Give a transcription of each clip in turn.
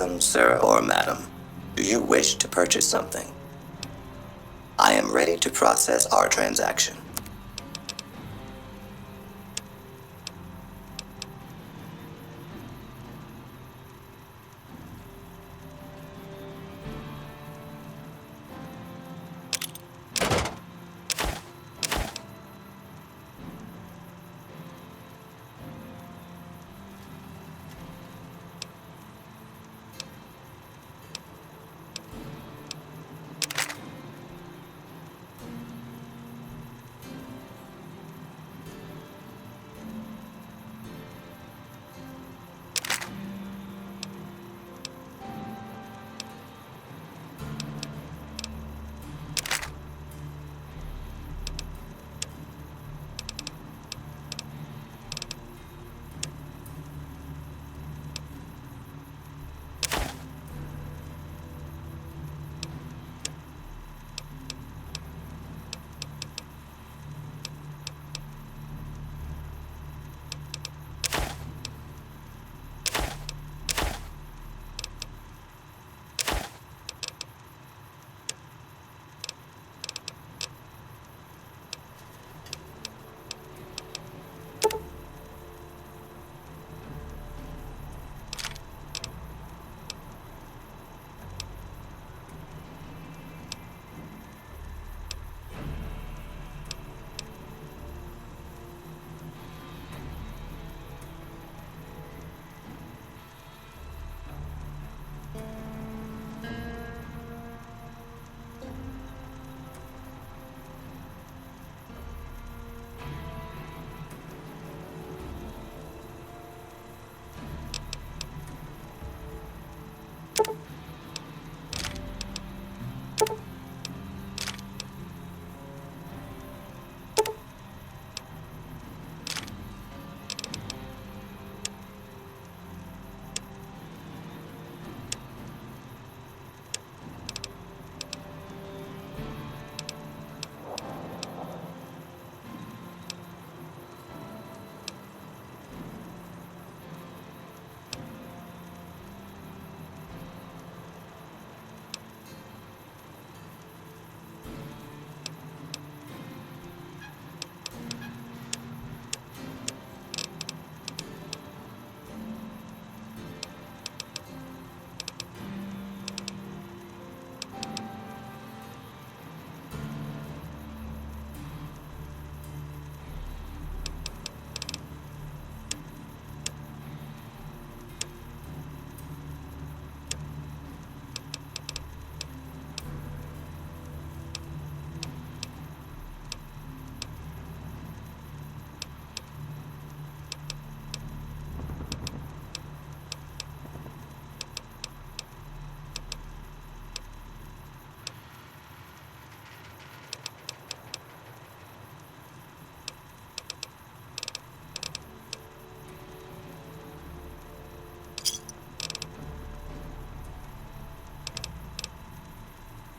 Welcome, sir or madam. Do you wish to purchase something? I am ready to process our transaction.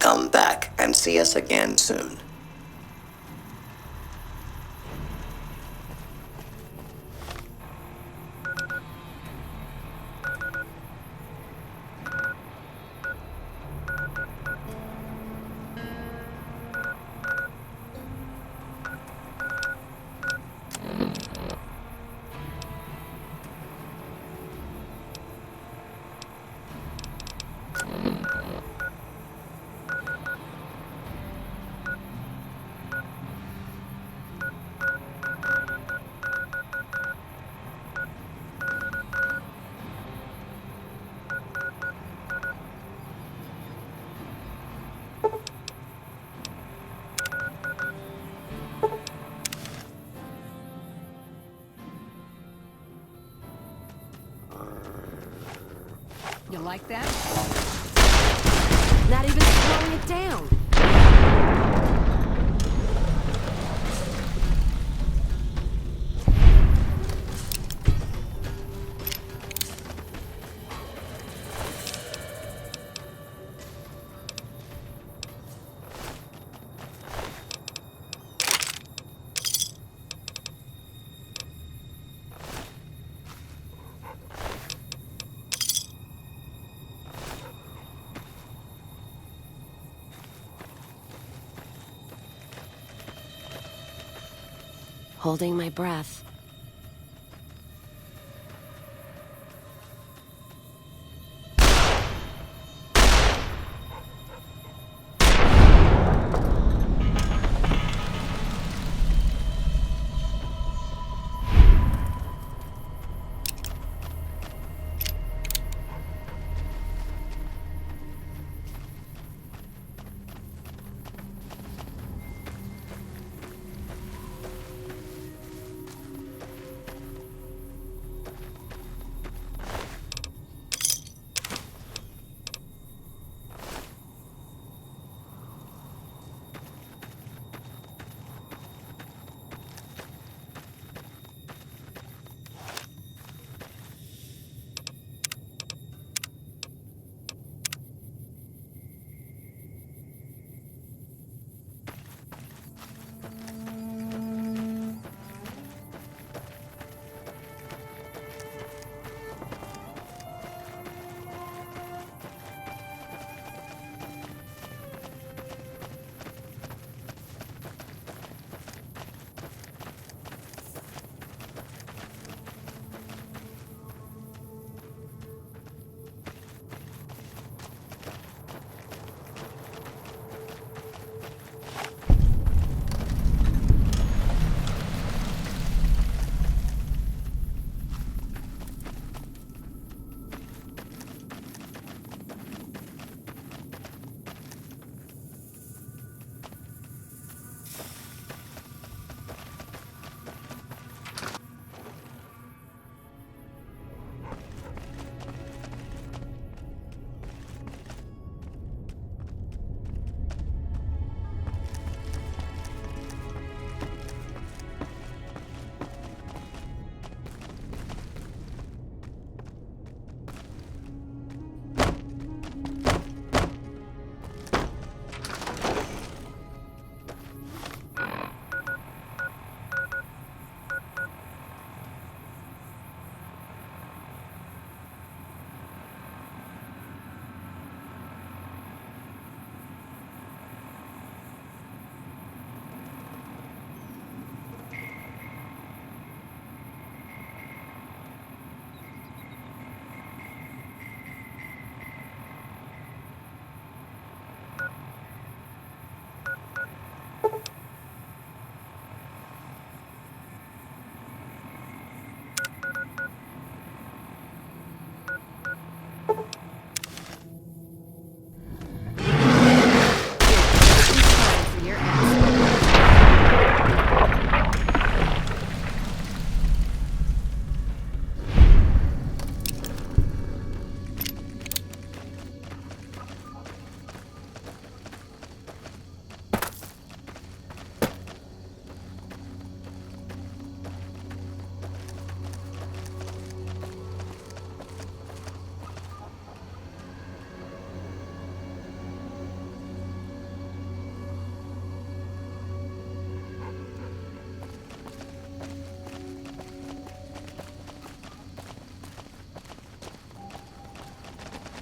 Come back and see us again soon. You like that? Not even slowing it down. holding my breath.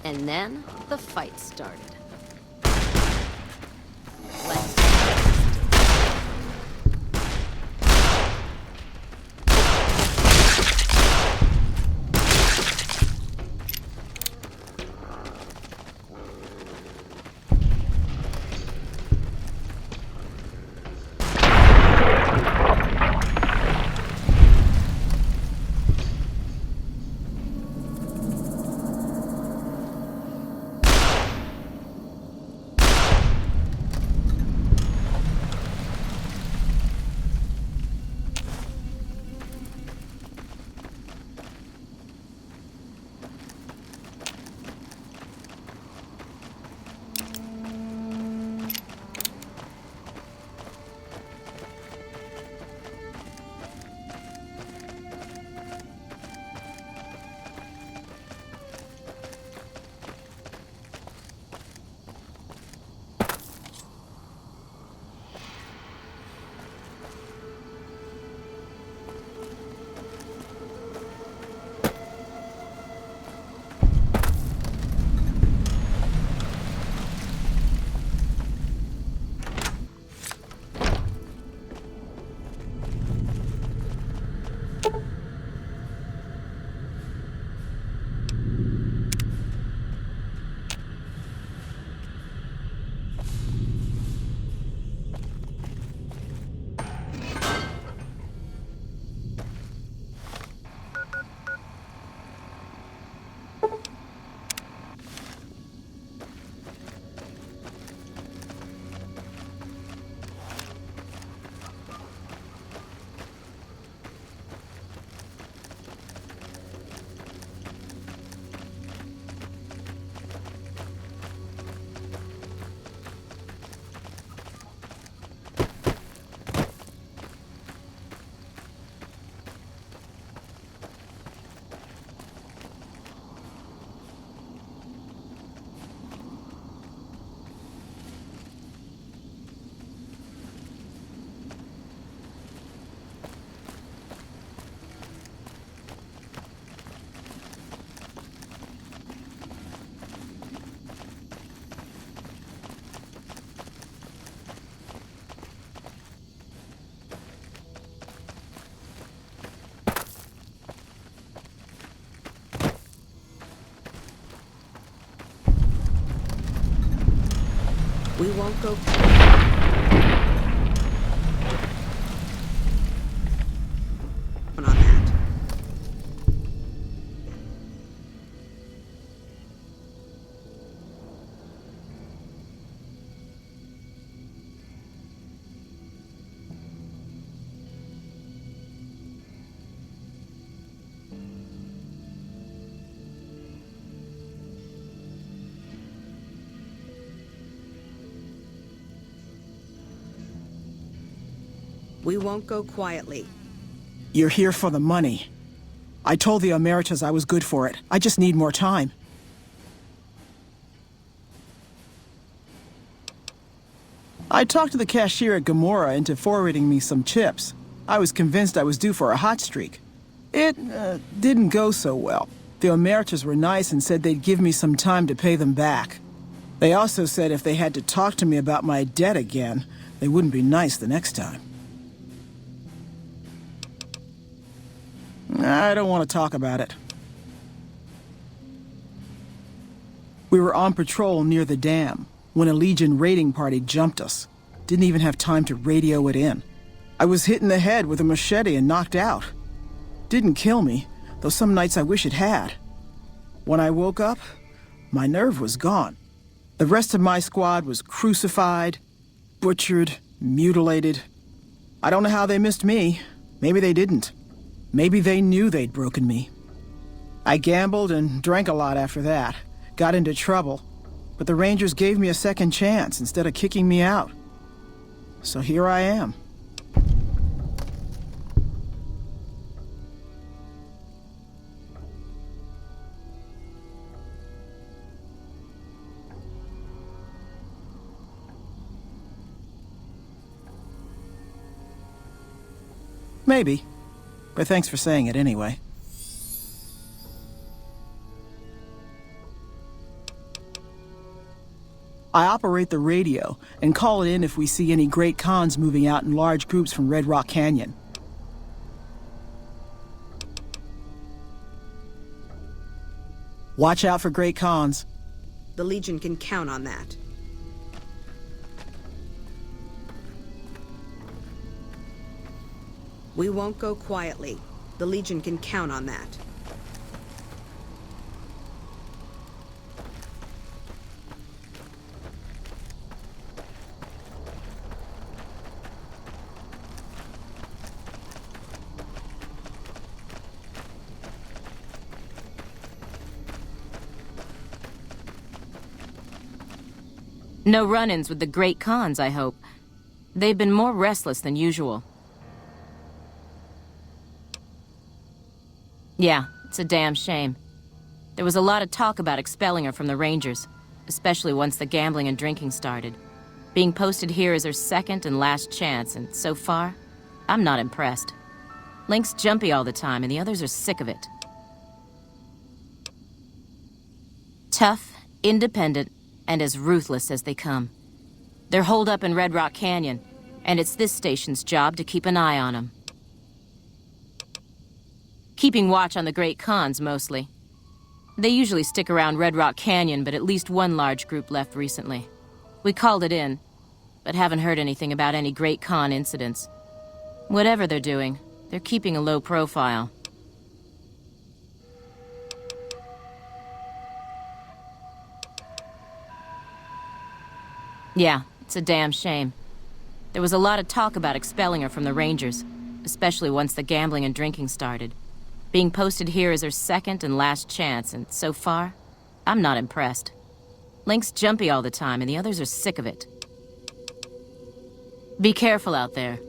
And then the fight started. Let's We won't go... on that. We won't go quietly. You're here for the money. I told the Emeritus I was good for it. I just need more time. I talked to the cashier at Gamora into forwarding me some chips. I was convinced I was due for a hot streak. It didn't go so well. The Emeritus were nice and said they'd give me some time to pay them back. They also said if they had to talk to me about my debt again, they wouldn't be nice the next time. I don't want to talk about it. We were on patrol near the dam when a Legion raiding party jumped us. Didn't even have time to radio it in. I was hit in the head with a machete and knocked out. Didn't kill me, though some nights I wish it had. When I woke up, my nerve was gone. The rest of my squad was crucified, butchered, mutilated. I don't know how they missed me. Maybe they didn't. Maybe they knew they'd broken me. I gambled and drank a lot after that. Got into trouble. But the Rangers gave me a second chance instead of kicking me out. So here I am. Maybe. But thanks for saying it anyway. I operate the radio and call it in if we see any Great Khans moving out in large groups from Red Rock Canyon. Watch out for Great Khans. The Legion can count on that. We won't go quietly. The Legion can count on that. No run-ins with the Great Khans, I hope. They've been more restless than usual. Yeah, it's a damn shame. There was a lot of talk about expelling her from the Rangers, especially once the gambling and drinking started. Being posted here is her second and last chance, and so far, I'm not impressed. Link's jumpy all the time, and the others are sick of it. Tough, independent, and as ruthless as they come. They're holed up in Red Rock Canyon, and it's this station's job to keep an eye on them. Keeping watch on the Great Khans, mostly. They usually stick around Red Rock Canyon, but at least one large group left recently. We called it in, but haven't heard anything about any Great Khan incidents. Whatever they're doing, they're keeping a low profile. Yeah, it's a damn shame. There was a lot of talk about expelling her from the Rangers, especially once the gambling and drinking started. Being posted here is her second and last chance, and so far, I'm not impressed. Link's jumpy all the time, and the others are sick of it. Be careful out there.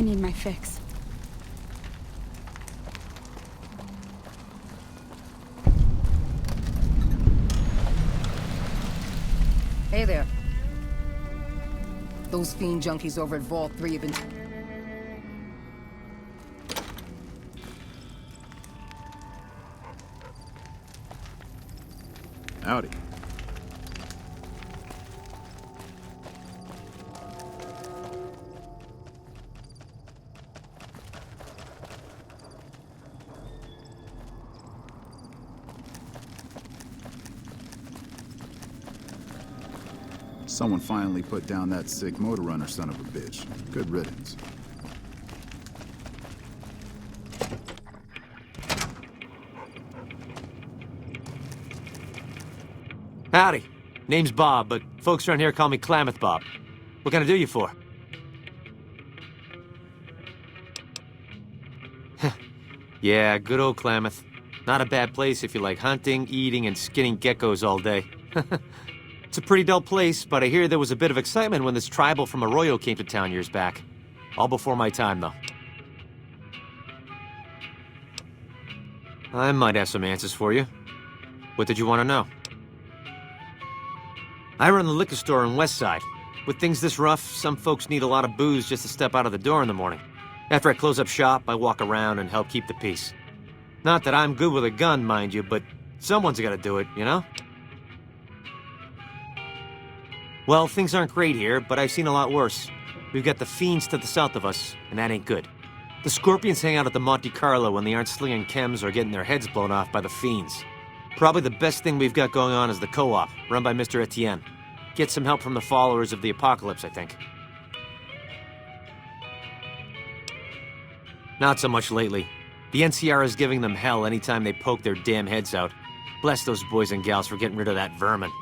need my fix. Hey there. Those fiend junkies over at Vault 3 have been... Howdy. Someone finally put down that sick motor runner son of a bitch. Good riddance. Howdy. Name's Bob, but folks around here call me Klamath Bob. What can I do you for? Yeah, good old Klamath. Not a bad place if you like hunting, eating, and skinning geckos all day. It's a pretty dull place, but I hear there was a bit of excitement when this tribal from Arroyo came to town years back. All before my time, though. I might have some answers for you. What did you want to know? I run the liquor store on West Side. With things this rough, some folks need a lot of booze just to step out of the door in the morning. After I close up shop, I walk around and help keep the peace. Not that I'm good with a gun, mind you, but someone's gotta do it, you know? Well, things aren't great here, but I've seen a lot worse. We've got the fiends to the south of us, and that ain't good. The Scorpions hang out at the Monte Carlo when they aren't slinging chems or getting their heads blown off by the fiends. Probably the best thing we've got going on is the co-op, run by Mr. Etienne. Get some help from the followers of the apocalypse, I think. Not so much lately. The NCR is giving them hell anytime they poke their damn heads out. Bless those boys and gals for getting rid of that vermin.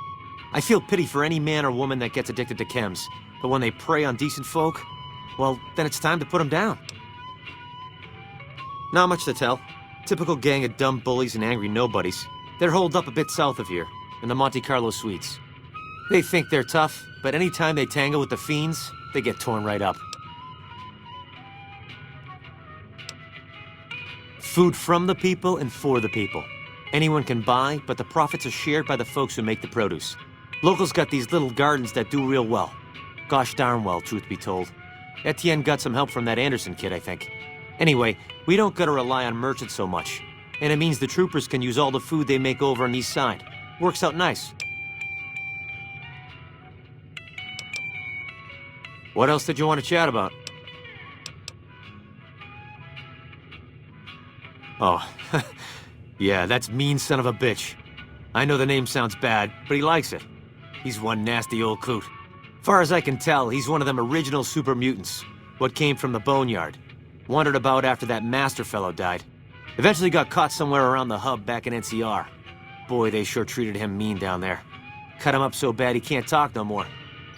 I feel pity for any man or woman that gets addicted to chems, but when they prey on decent folk, well, then it's time to put them down. Not much to tell. Typical gang of dumb bullies and angry nobodies. They're holed up a bit south of here, in the Monte Carlo suites. They think they're tough, but anytime they tangle with the fiends, they get torn right up. Food from the people and for the people. Anyone can buy, but the profits are shared by the folks who make the produce. Locals got these little gardens that do real well. Gosh darn well, truth be told. Etienne got some help from that Anderson kid, I think. Anyway, we don't gotta rely on merchants so much. And it means the troopers can use all the food they make over on East Side. Works out nice. What else did you want to chat about? Oh, yeah, that's mean son of a bitch. I know the name sounds bad, but he likes it. He's one nasty old coot. Far as I can tell, he's one of them original super mutants. What came from the Boneyard. Wandered about after that master fellow died. Eventually got caught somewhere around the hub back in NCR. Boy, they sure treated him mean down there. Cut him up so bad he can't talk no more.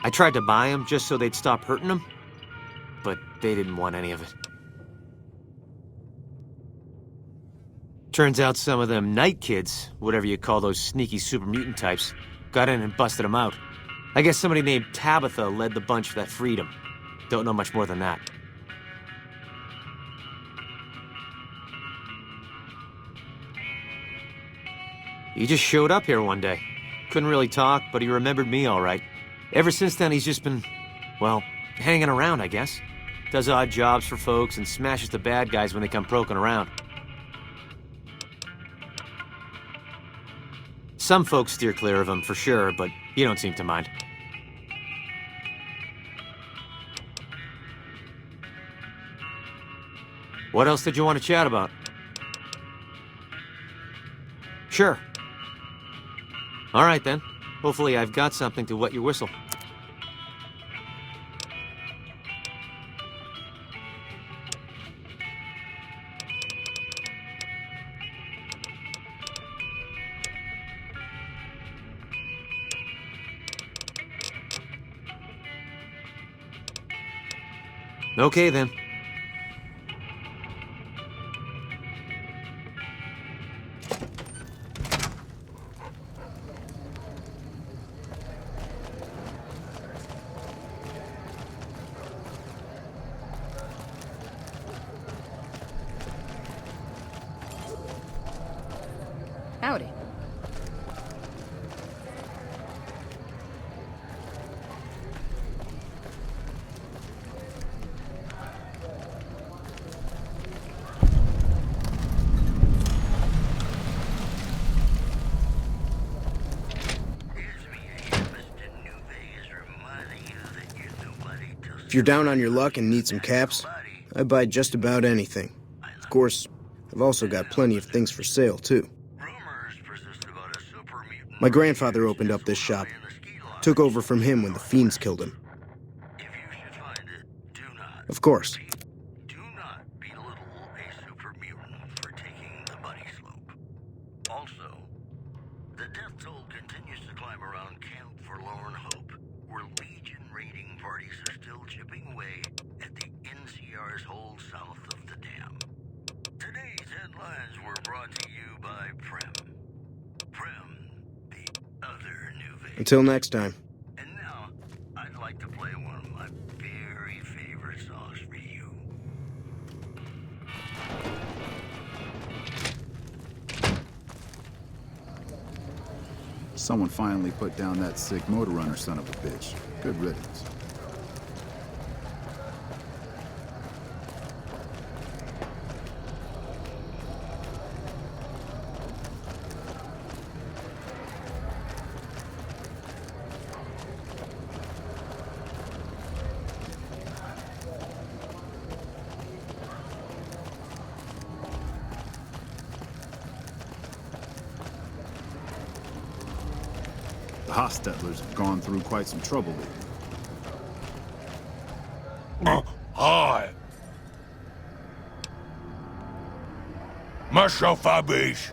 I tried to buy him just so they'd stop hurting him, but they didn't want any of it. Turns out some of them night kids, whatever you call those sneaky super mutant types, got in and busted him out. I guess somebody named Tabitha led the bunch that freed him. Don't know much more than that. He just showed up here one day. Couldn't really talk, but he remembered me all right. Ever since then, he's just been, well, hanging around, I guess. Does odd jobs for folks and smashes the bad guys when they come poking around. Some folks steer clear of him, for sure, but you don't seem to mind. What else did you want to chat about? Sure. All right, then. Hopefully I've got something to wet your whistle. Okay, then. If you're down on your luck and need some caps, I buy just about anything. Of course, I've also got plenty of things for sale, too. My grandfather opened up this shop. Took over from him when the fiends killed him. Of course. Do not belittle a super mutant for taking the buddy slope. Also, the death toll continues to climb around Camp Forlorn Hope, where Legion raiding parties are still chipping away at the NCR's hold south of the dam. Today's headlines were brought to you by Prem. Prem, the other new vehicle. Until next time. And now, I'd like to play one of my very favorite songs for you. Someone finally put down that sick motor runner son of a bitch. Good riddance. The Hostettlers have gone through quite some trouble lately. Hi. Muszę fabish.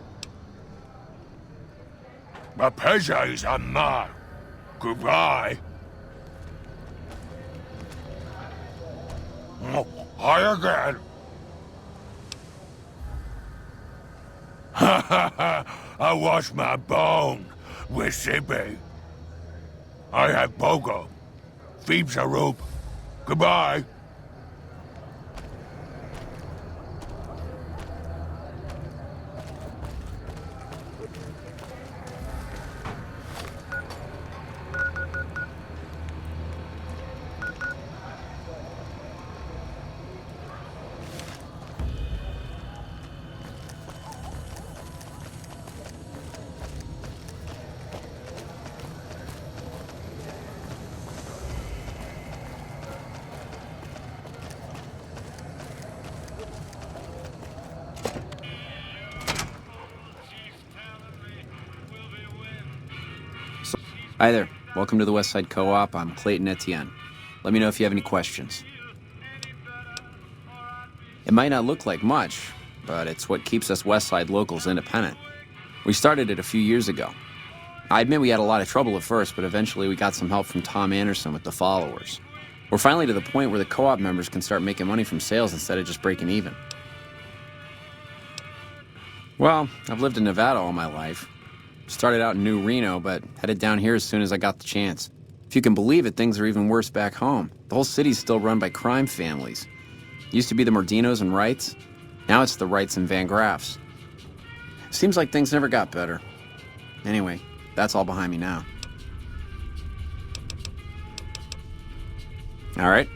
My pleasure is mine. Goodbye. Hi again. Ha ha ha! I wash my bone with Sippy. I have Pogo. Phoebes a rope. Goodbye. Hi there. Welcome to the Westside Co-op. I'm Clayton Etienne. Let me know if you have any questions. It might not look like much, but it's what keeps us Westside locals independent. We started it a few years ago. I admit we had a lot of trouble at first, but eventually we got some help from Tom Anderson with the followers. We're finally to the point where the co-op members can start making money from sales instead of just breaking even. Well, I've lived in Nevada all my life. Started out in New Reno, but headed down here as soon as I got the chance. If you can believe it, things are even worse back home. The whole city's still run by crime families. Used to be the Mordinos and Wrights. Now it's the Wrights and Van Graffs. Seems like things never got better. Anyway, that's all behind me now. All right.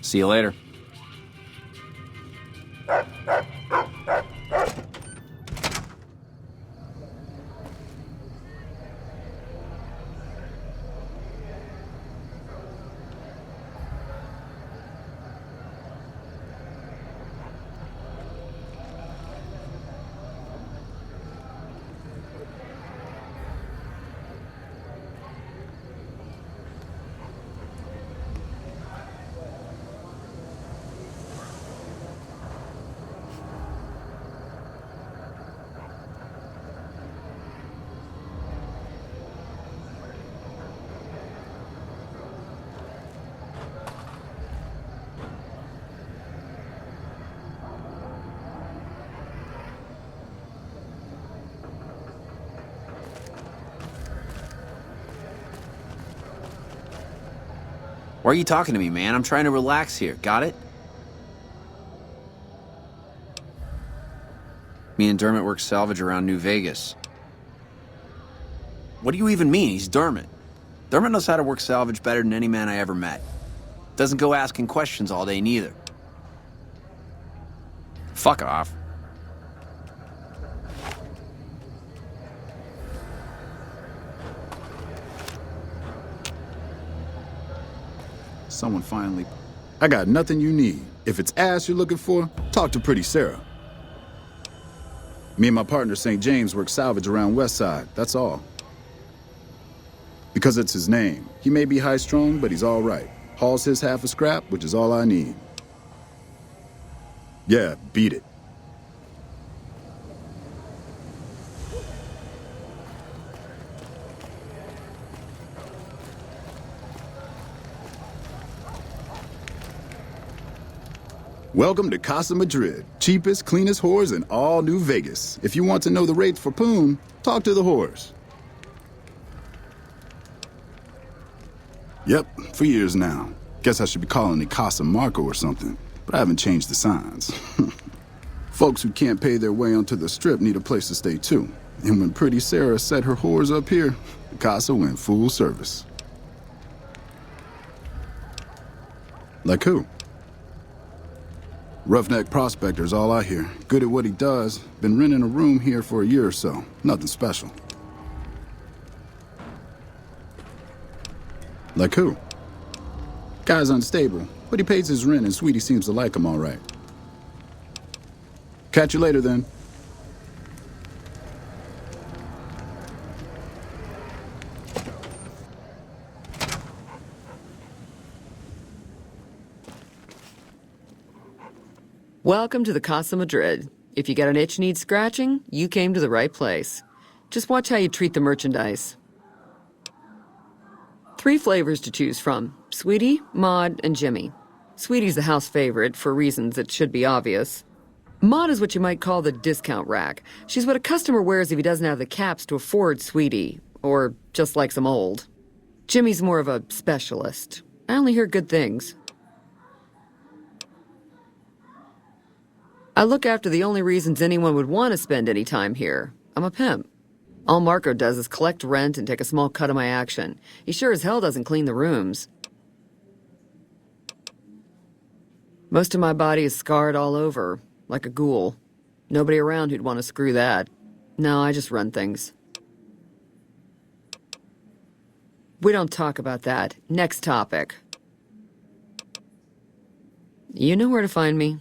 See you later. Why are you talking to me, man? I'm trying to relax here. Got it? Me and Dermot work salvage around New Vegas. What do you even mean? He's Dermot. Dermot knows how to work salvage better than any man I ever met. Doesn't go asking questions all day, neither. Fuck off. Someone finally... I got nothing you need. If it's ass you're looking for, talk to Pretty Sarah. Me and my partner, St. James, work salvage around West Side, that's all. Because it's his name. He may be high-strung, but he's all right. Hauls his half a scrap, which is all I need. Yeah, beat it. Welcome to Casa Madrid, cheapest, cleanest whores in all New Vegas. If you want to know the rates for Poon, talk to the whores. Yep, for years now. Guess I should be calling it Casa Marco or something, but I haven't changed the signs. Folks who can't pay their way onto the strip need a place to stay too. And when Pretty Sarah set her whores up here, the Casa went full service. Like who? Roughneck prospector's all I hear. Good at what he does. Been renting a room here for a year or so. Nothing special. Like who? Guy's unstable, but he pays his rent and Sweetie seems to like him all right. Catch you later then. Welcome to the Casa Madrid. If you got an itch needs scratching, you came to the right place. Just watch how you treat the merchandise. 3 flavors to choose from: Sweetie, Maud, and Jimmy. Sweetie's the house favorite for reasons that should be obvious. Maud is what you might call the discount rack. She's what a customer wears if he doesn't have the caps to afford Sweetie, or just likes them old. Jimmy's more of a specialist. I only hear good things. I look after the only reasons anyone would want to spend any time here. I'm a pimp. All Marco does is collect rent and take a small cut of my action. He sure as hell doesn't clean the rooms. Most of my body is scarred all over, like a ghoul. Nobody around who'd want to screw that. No, I just run things. We don't talk about that. Next topic. You know where to find me.